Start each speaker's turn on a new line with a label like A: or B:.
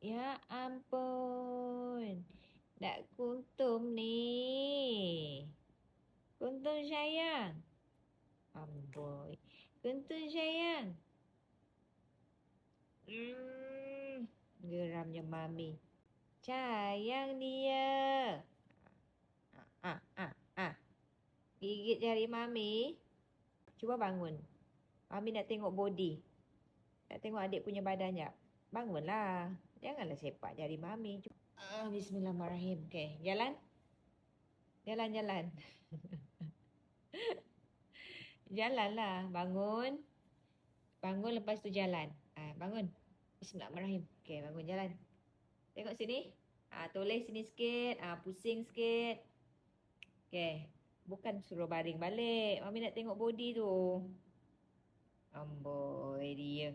A: Ya ampun. Dak kuntum ni. Kuntum sayang. Amboi. Kuntum sayang. Geramnya Mami. Sayang dia. Ah, ah, ah. Gigit jari Mami. Cuba bangun. Mami nak tengok body. Nak tengok adik punya badan jap. Bangunlah. Janganlah sepak jari Mami. Bismillahirrahmanirrahim. Okay, jalan. Jalan. Jalanlah. Bangun. Bangun lepas tu jalan. Bangun. Bismillahirrahmanirrahim. Okay, bangun jalan. Tengok sini. Toleh sini sikit. Pusing sikit. Okay. Bukan suruh baring balik. Mami nak tengok body tu. Amboi dia.